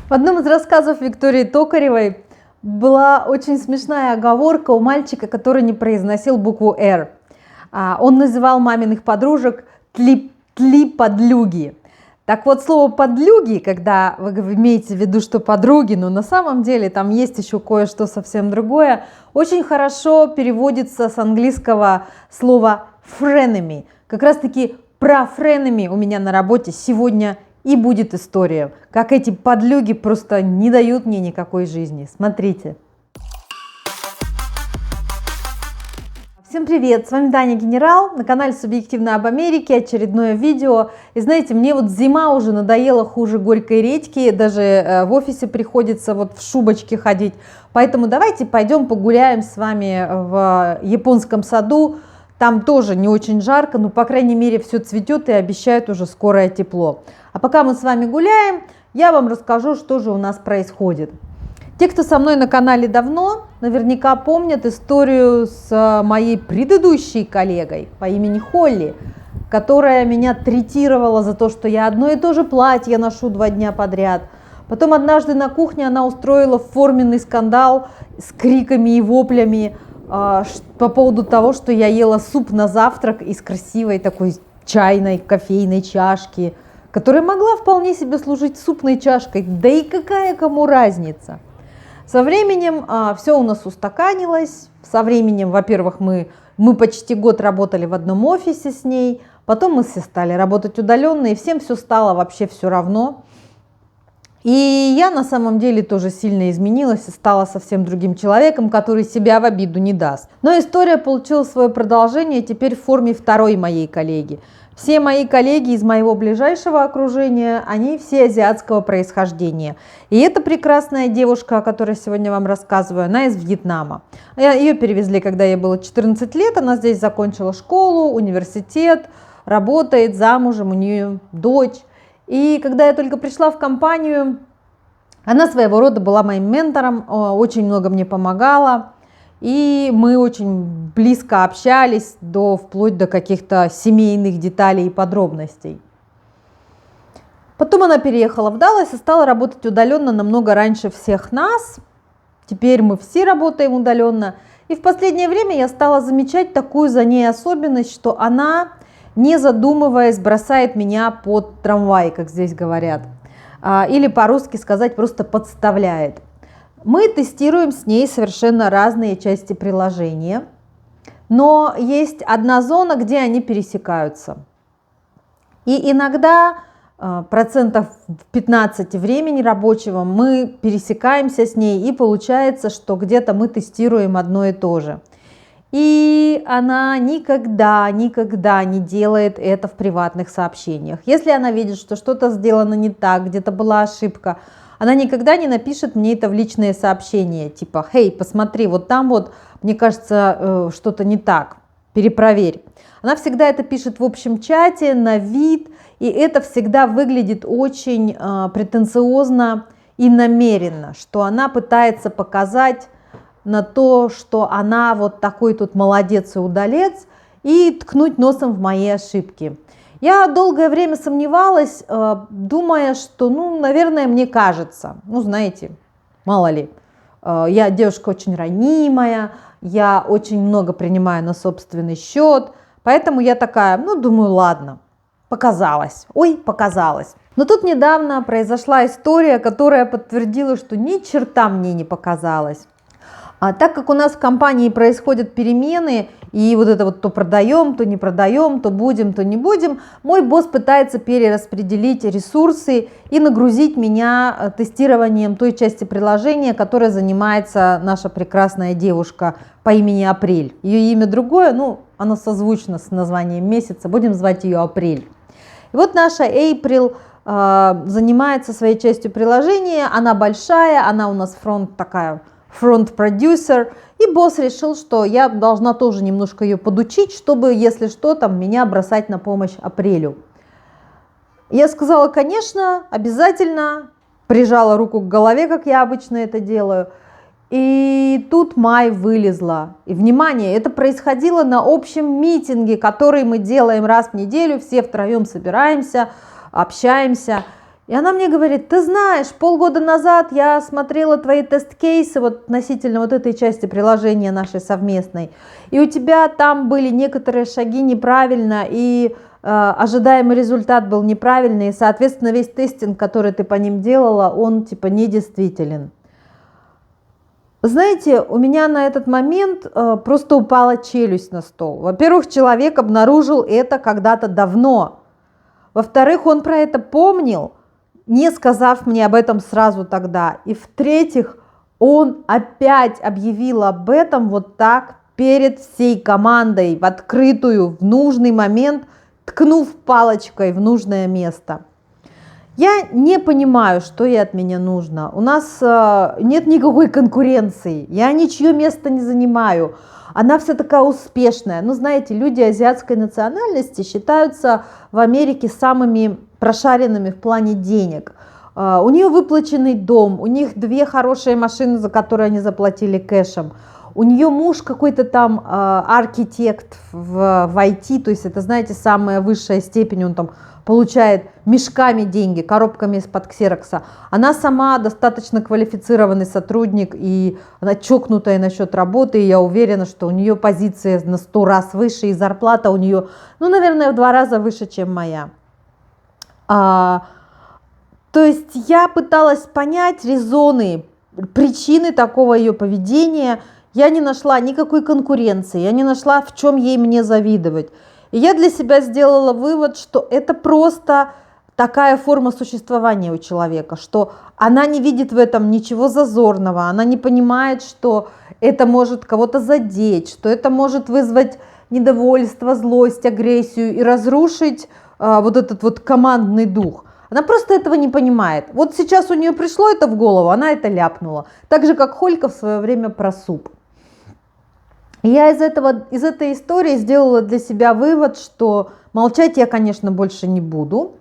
В одном из рассказов Виктории Токаревой была очень смешная оговорка у мальчика, который не произносил букву «Р». Он называл маминых подружек «тли-подлюги». Так вот, слово «подлюги», когда вы имеете в виду, что подруги, но на самом деле там есть еще кое-что совсем другое, очень хорошо переводится с английского слова «frenemy». Как раз-таки про frenemy у меня на работе сегодня и будет история, как эти подлюги просто не дают мне никакой жизни. Смотрите. Всем привет, с вами Даня Генерал, на канале Субъективно об Америке, очередное видео. И знаете, мне вот зима уже надоела хуже горькой редьки, даже в офисе приходится вот в шубочке ходить. Поэтому давайте пойдем погуляем с вами в японском саду. Там тоже не очень жарко, но по крайней мере все цветет и обещают уже скорое тепло. А пока мы с вами гуляем, я вам расскажу, что же у нас происходит. Те, кто со мной на канале давно, наверняка помнят историю с моей предыдущей коллегой по имени Холли, которая меня третировала за то, что я одно и то же платье ношу 2 дня подряд. Потом однажды на кухне она устроила форменный скандал с криками и воплями по поводу того, что я ела суп на завтрак из красивой такой чайной, кофейной чашки, которая могла вполне себе служить супной чашкой, да и какая кому разница. Со временем все у нас устаканилось, со временем, во-первых, мы почти год работали в одном офисе с ней, потом мы все стали работать удаленно, и всем все стало вообще все равно. И я на самом деле тоже сильно изменилась и стала совсем другим человеком, который себя в обиду не даст. Но история получила свое продолжение теперь в форме второй моей коллеги. Все мои коллеги из моего ближайшего окружения, они все азиатского происхождения. И эта прекрасная девушка, о которой сегодня вам рассказываю, она из Вьетнама. Ее перевезли, когда ей было 14 лет, она здесь закончила школу, университет, работает, замужем, у нее дочь. И когда я только пришла в компанию, она своего рода была моим ментором, очень много мне помогала. И мы очень близко общались вплоть до каких-то семейных деталей и подробностей. Потом она переехала в Даллас и стала работать удаленно намного раньше всех нас. Теперь мы все работаем удаленно. И в последнее время я стала замечать такую за ней особенность, что она, не задумываясь, бросает меня под трамвай, как здесь говорят. Или по-русски сказать, просто подставляет. Мы тестируем с ней совершенно разные части приложения, но есть одна зона, где они пересекаются. И иногда процентов 15 времени рабочего мы пересекаемся с ней, и получается, что где-то мы тестируем одно и то же. И она никогда не делает это в приватных сообщениях. Если она видит, что что-то сделано не так, где-то была ошибка, она никогда не напишет мне это в личные сообщения, типа «Хей, посмотри, вот там вот, мне кажется, что-то не так, перепроверь». Она всегда это пишет в общем чате, на вид, и это всегда выглядит очень претенциозно и намеренно, что она пытается показать на то, что она вот такой тут молодец и удалец, и ткнуть носом в мои ошибки. Я долгое время сомневалась, думая, что, наверное, мне кажется, знаете, мало ли, я девушка очень ранимая, я очень много принимаю на собственный счет, поэтому я такая, думаю, ладно, показалось, показалось. Но тут недавно произошла история, которая подтвердила, что ни черта мне не показалось. А так как у нас в компании происходят перемены, и вот это вот то продаем, то не продаем, то будем, то не будем, мой босс пытается перераспределить ресурсы и нагрузить меня тестированием той части приложения, которой занимается наша прекрасная девушка по имени Апрель. Ее имя другое, оно созвучно с названием месяца, будем звать ее Апрель. И вот наша April занимается своей частью приложения, она большая, она у нас фронт-продюсер, и босс решил, что я должна тоже немножко ее подучить, чтобы, если что, меня бросать на помощь Апрелю. Я сказала, конечно, обязательно, прижала руку к голове, как я обычно это делаю, и тут Май вылезла. И, внимание, это происходило на общем митинге, который мы делаем раз в неделю, все втроем собираемся, общаемся. И она мне говорит: ты знаешь, полгода назад я смотрела твои тест-кейсы вот относительно вот этой части приложения нашей совместной, и у тебя там были некоторые шаги неправильно, и ожидаемый результат был неправильный, и, соответственно, весь тестинг, который ты по ним делала, он типа недействителен. Знаете, у меня на этот момент просто упала челюсть на стол. Во-первых, человек обнаружил это когда-то давно. Во-вторых, он про это помнил, не сказав мне об этом сразу тогда. И в-третьих, он опять объявил об этом вот так перед всей командой, в открытую, в нужный момент, ткнув палочкой в нужное место. Я не понимаю, что ей от меня нужно. У нас нет никакой конкуренции. Я ничье место не занимаю. Она вся такая успешная. Ну, знаете, люди азиатской национальности считаются в Америке самыми прошаренными в плане денег. У нее выплаченный дом, у них 2 хорошие машины, за которые они заплатили кэшем. У нее муж какой-то там архитект в IT, то есть это, знаете, самая высшая степень, он там получает мешками деньги, коробками из-под ксерокса. Она сама достаточно квалифицированный сотрудник, и она чокнутая насчет работы, и я уверена, что у нее позиция на 100 раз выше, и зарплата у нее, ну, наверное, в 2 раза выше, чем моя. То есть я пыталась понять резоны, причины такого ее поведения. Я не нашла никакой конкуренции, я не нашла, в чем ей мне завидовать. И я для себя сделала вывод, что это просто такая форма существования у человека, что она не видит в этом ничего зазорного, она не понимает, что это может кого-то задеть, что это может вызвать недовольство, злость, агрессию и разрушить вот этот вот командный дух. Она просто этого не понимает. Вот сейчас у нее пришло это в голову, она это ляпнула. Так же, как Холька в свое время про суп. И я из этой истории сделала для себя вывод, что молчать я, конечно, больше не буду.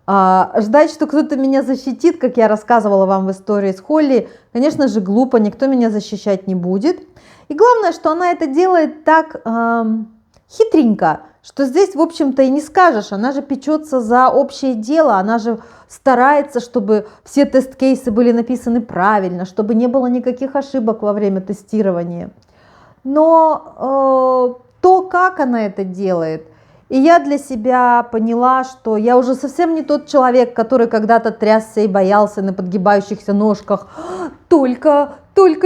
Ждать, что кто-то меня защитит, как я рассказывала вам в истории с Холли, конечно же, глупо, никто меня защищать не будет. И главное, что она это делает так хитренько, что здесь, в общем-то, и не скажешь. Она же печется за общее дело, она же старается, чтобы все тест-кейсы были написаны правильно, чтобы не было никаких ошибок во время тестирования. Но то, как она это делает, и я для себя поняла, что я уже совсем не тот человек, который когда-то трясся и боялся на подгибающихся ножках. Только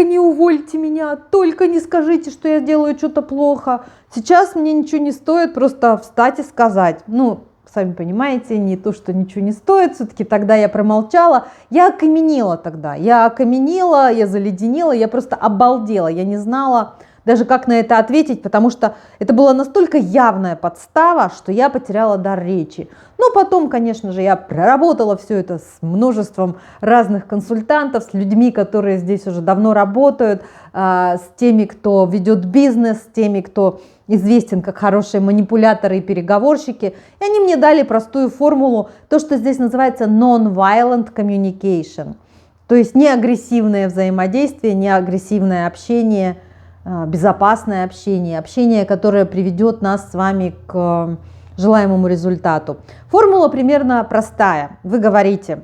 не увольте меня, только не скажите, что я делаю что-то плохо. Сейчас мне ничего не стоит просто встать и сказать. Ну, сами понимаете, не то, что ничего не стоит, все-таки тогда я промолчала. Я окаменела тогда, я заледенела, я просто обалдела, я не знала даже как на это ответить, потому что это была настолько явная подстава, что я потеряла дар речи. Но потом, конечно же, я проработала все это с множеством разных консультантов, с людьми, которые здесь уже давно работают, с теми, кто ведет бизнес, с теми, кто известен как хорошие манипуляторы и переговорщики. И они мне дали простую формулу, то, что здесь называется non-violent communication. То есть не агрессивное взаимодействие, не агрессивное общение, безопасное общение, общение, которое приведет нас с вами к желаемому результату. Формула примерно простая. Вы говорите,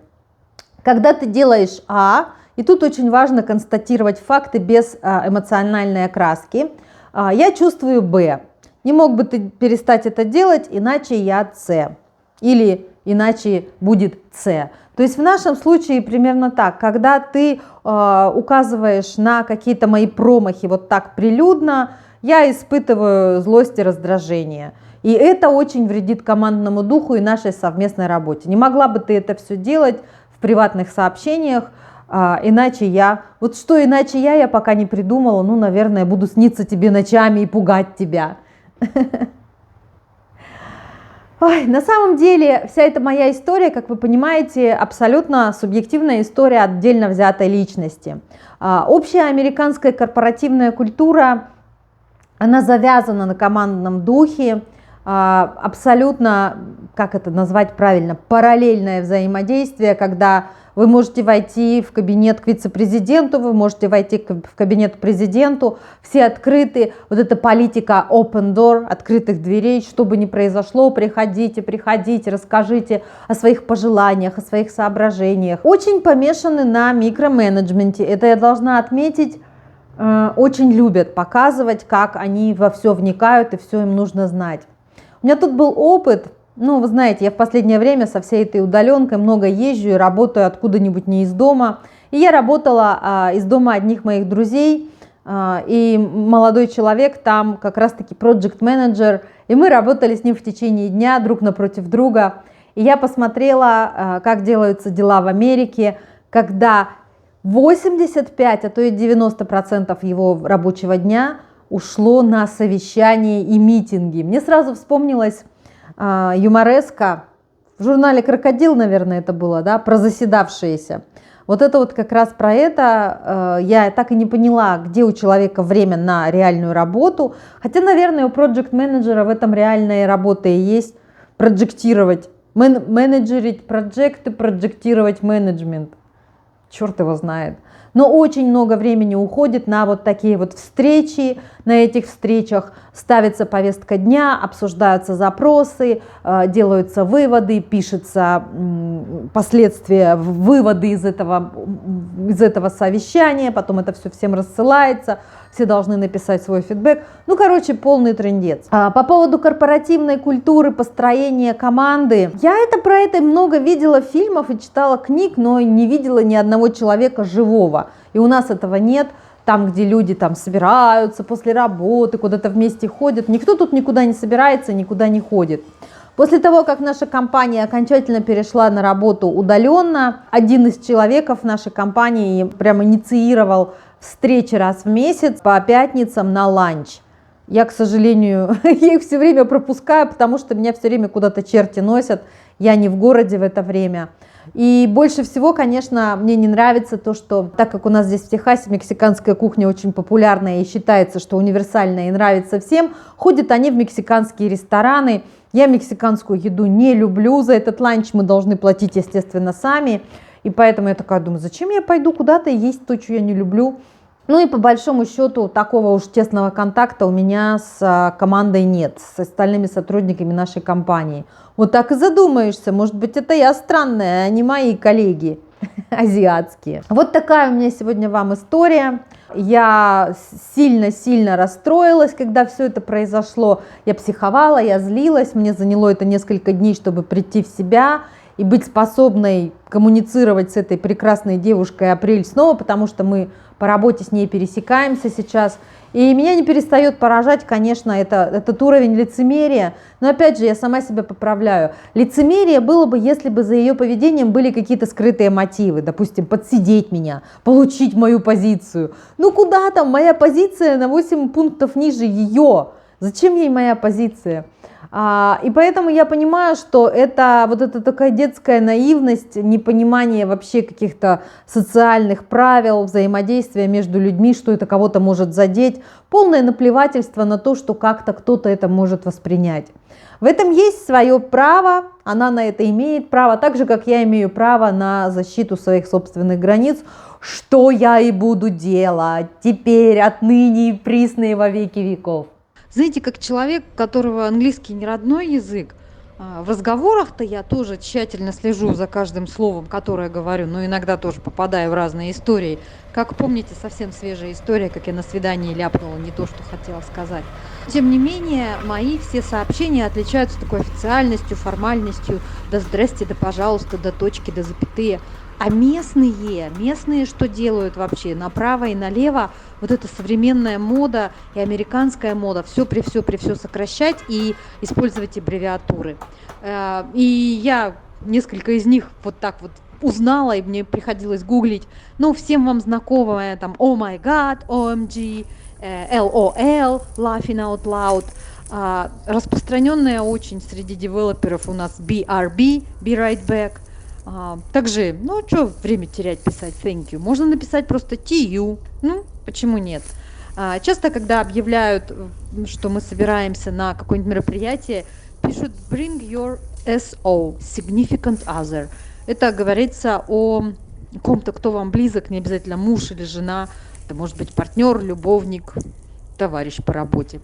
когда ты делаешь А, и тут очень важно констатировать факты без эмоциональной окраски, я чувствую Б. Не мог бы ты перестать это делать, иначе я С. Или иначе будет С. То есть в нашем случае примерно так. Когда ты указываешь на какие-то мои промахи вот так прилюдно, я испытываю злость и раздражение. И это очень вредит командному духу и нашей совместной работе. Не могла бы ты это все делать в приватных сообщениях, иначе я... Вот что иначе я пока не придумала. Ну, наверное, буду сниться тебе ночами и пугать тебя. Ой, на самом деле, вся эта моя история, как вы понимаете, абсолютно субъективная история отдельно взятой личности. Общая американская корпоративная культура, она завязана на командном духе, абсолютно как это назвать правильно, параллельное взаимодействие, когда вы можете войти в кабинет к вице-президенту, вы можете войти в кабинет к президенту, все открыты, вот эта политика open door, открытых дверей, что бы ни произошло, приходите, приходите, расскажите о своих пожеланиях, о своих соображениях. Очень помешаны на микроменеджменте, это я должна отметить, очень любят показывать, как они во все вникают и все им нужно знать. У меня тут был опыт. Ну, вы знаете, я в последнее время со всей этой удаленкой много езжу и работаю откуда-нибудь не из дома. И я работала из дома одних моих друзей, и молодой человек там как раз-таки проект-менеджер, и мы работали с ним в течение дня друг напротив друга. И я посмотрела, как делаются дела в Америке, когда 85, а то и 90% его рабочего дня ушло на совещания и митинги. Мне сразу вспомнилось юмореска, в журнале «Крокодил», наверное, это было, да, про заседавшиеся. Вот это вот как раз про это. Я так и не поняла, где у человека время на реальную работу. Хотя, наверное, у проект-менеджера в этом реальная работа и есть. Проджектировать, менеджерить проекты, проджектировать менеджмент. Черт его знает. Но очень много времени уходит на вот такие вот встречи. На этих встречах ставится повестка дня, обсуждаются запросы, делаются выводы, пишутся последствия, выводы из этого совещания, потом это все всем рассылается, все должны написать свой фидбэк. Ну, короче, полный трындец. По поводу корпоративной культуры, построения команды. Я про это много видела фильмов и читала книг, но не видела ни одного человека живого. И у нас этого нет. Там, где люди там собираются после работы, куда-то вместе ходят. Никто тут никуда не собирается, никуда не ходит. После того, как наша компания окончательно перешла на работу удаленно, один из человеков нашей компании прям инициировал встречи раз в месяц по пятницам на ланч. Я, к сожалению, я их все время пропускаю, потому что меня все время куда-то черти носят. Я не в городе в это время. И больше всего, конечно, мне не нравится то, что, так как у нас здесь в Техасе мексиканская кухня очень популярная и считается, что универсальная и нравится всем, ходят они в мексиканские рестораны. Я мексиканскую еду не люблю, за этот ланч мы должны платить, естественно, сами. И поэтому я такая думаю, зачем я пойду куда-то есть то, что я не люблю? Ну и по большому счету такого уж тесного контакта у меня с командой нет, с остальными сотрудниками нашей компании. Вот так и задумаешься, может быть, это я странная, а не мои коллеги азиатские. Вот такая у меня сегодня вам история. Я сильно-сильно расстроилась, когда все это произошло. Я психовала, я злилась, мне заняло это несколько дней, чтобы прийти в себя и быть способной коммуницировать с этой прекрасной девушкой Апрель снова, потому что мы по работе с ней пересекаемся сейчас. И меня не перестает поражать, конечно, этот уровень лицемерия. Но опять же, я сама себя поправляю. Лицемерие было бы, если бы за ее поведением были какие-то скрытые мотивы. Допустим, подсидеть меня, получить мою позицию. Ну куда там, моя позиция на 8 пунктов ниже ее. Зачем ей моя позиция? И поэтому я понимаю, что это вот эта такая детская наивность, непонимание вообще каких-то социальных правил, взаимодействия между людьми, что это кого-то может задеть, полное наплевательство на то, что как-то кто-то это может воспринять. В этом есть свое право, она на это имеет право, так же, как я имею право на защиту своих собственных границ, что я и буду делать теперь, отныне и присно и во веки веков. Знаете, как человек, у которого английский не родной язык, в разговорах-то я тоже тщательно слежу за каждым словом, которое говорю, но иногда тоже попадаю в разные истории. Как помните, совсем свежая история, как я на свидании ляпнула не то, что хотела сказать. Тем не менее, мои все сообщения отличаются такой официальностью, формальностью, да здрасте, да пожалуйста, да точки, да запятые. А местные что делают вообще? Направо и налево вот эта современная мода и американская мода, все при все сокращать и использовать аббревиатуры. И я несколько из них вот так вот узнала, и мне приходилось гуглить. Ну, всем вам знакомое там Oh my God, OMG, LOL, Laughing Out Loud. Распространенная очень среди девелоперов у нас BRB, Be Right Back. Также, ну, что время терять, писать thank you. Можно написать просто TU. Ну, почему нет? Часто, когда объявляют, что мы собираемся на какое-нибудь мероприятие, пишут bring your SSO, Significant Other. Это говорится о ком-то, кто вам близок, не обязательно муж или жена. Это может быть партнер, любовник, товарищ по работе.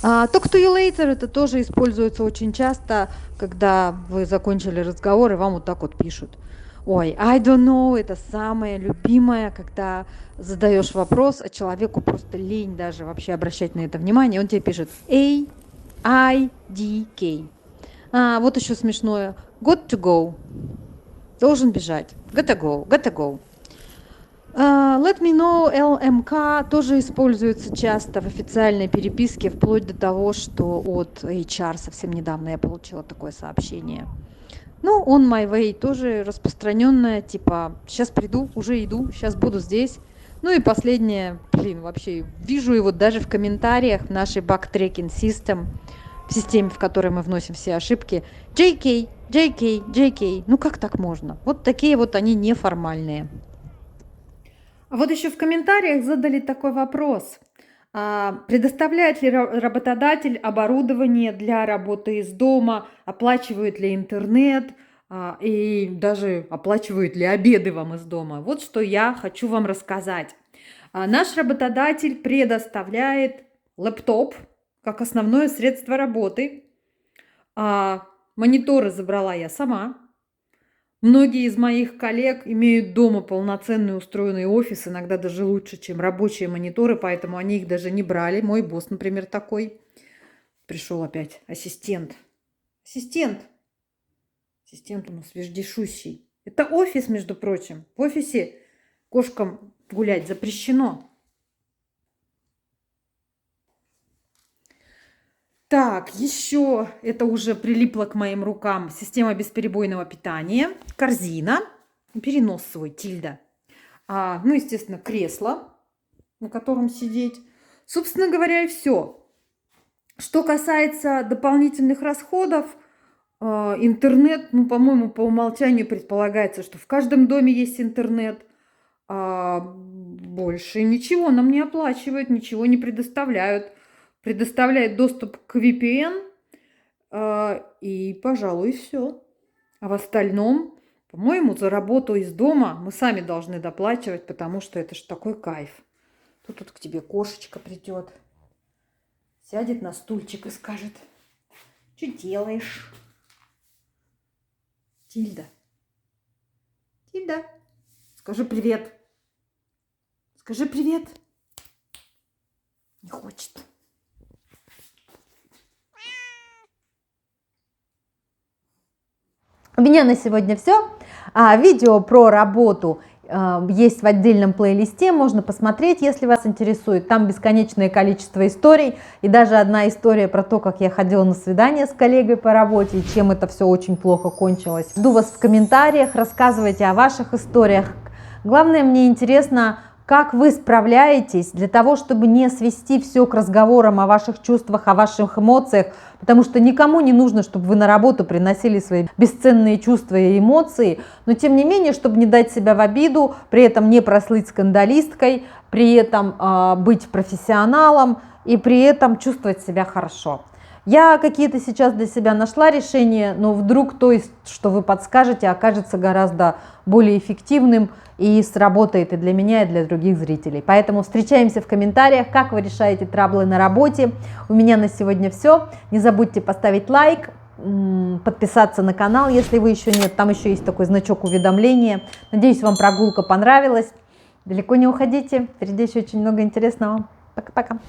Talk to you later это тоже используется очень часто, когда вы закончили разговор и вам вот так вот пишут. Ой, I don't know, это самое любимое, когда задаешь вопрос, а человеку просто лень даже вообще обращать на это внимание, он тебе пишет A-I-D-K. Вот еще смешное. Got to go. Должен бежать. Gotta go, gotta go. Let me know, LMK тоже используется часто в официальной переписке, вплоть до того, что от HR совсем недавно я получила такое сообщение. Ну, on my way тоже распространенное, типа, сейчас приду, уже иду, сейчас буду здесь. Ну и последнее, вообще вижу его даже в комментариях в нашей bug-tracking system, в системе, в которой мы вносим все ошибки. JK, JK, JK. Ну как так можно? Вот такие вот они неформальные. А вот еще в комментариях задали такой вопрос. Предоставляет ли работодатель оборудование для работы из дома, оплачивает ли интернет и даже оплачивает ли обеды вам из дома? Вот что я хочу вам рассказать. Наш работодатель предоставляет лэптоп как основное средство работы. Мониторы забрала я сама. Многие из моих коллег имеют дома полноценный устроенный офис, иногда даже лучше, чем рабочие мониторы, поэтому они их даже не брали. Мой босс, например, такой. Пришел опять ассистент. Ассистент у нас вездесущий. Это офис, между прочим. В офисе кошкам гулять запрещено. Так, еще это уже прилипло к моим рукам. Система бесперебойного питания, корзина, перенос свой, тильда. Ну, естественно, кресло, на котором сидеть. Собственно говоря, и все. Что касается дополнительных расходов, интернет, по-моему, по умолчанию предполагается, что в каждом доме есть интернет. Больше ничего нам не оплачивают, ничего не предоставляют. Предоставляет доступ к VPN, и, пожалуй, все. А в остальном, по-моему, за работу из дома мы сами должны доплачивать, потому что это ж такой кайф. Тут к тебе кошечка придет, сядет на стульчик и скажет: что делаешь? Тильда, скажи привет. Скажи привет. Не хочет. У меня на сегодня все. Видео про работу есть в отдельном плейлисте, можно посмотреть, если вас интересует. Там бесконечное количество историй, и даже одна история про то, как я ходила на свидание с коллегой по работе, и чем это все очень плохо кончилось. Жду вас в комментариях, рассказывайте о ваших историях. Главное, мне интересно, как вы справляетесь для того, чтобы не свести все к разговорам о ваших чувствах, о ваших эмоциях, потому что никому не нужно, чтобы вы на работу приносили свои бесценные чувства и эмоции, но тем не менее, чтобы не дать себя в обиду, при этом не прослыть скандалисткой, при этом быть профессионалом и при этом чувствовать себя хорошо. Я какие-то сейчас для себя нашла решения, но вдруг то, что вы подскажете, окажется гораздо более эффективным и сработает и для меня, и для других зрителей. Поэтому встречаемся в комментариях, как вы решаете траблы на работе. У меня на сегодня все. Не забудьте поставить лайк, подписаться на канал, если вы еще нет. Там еще есть такой значок уведомления. Надеюсь, вам прогулка понравилась. Далеко не уходите, впереди еще очень много интересного. Пока-пока.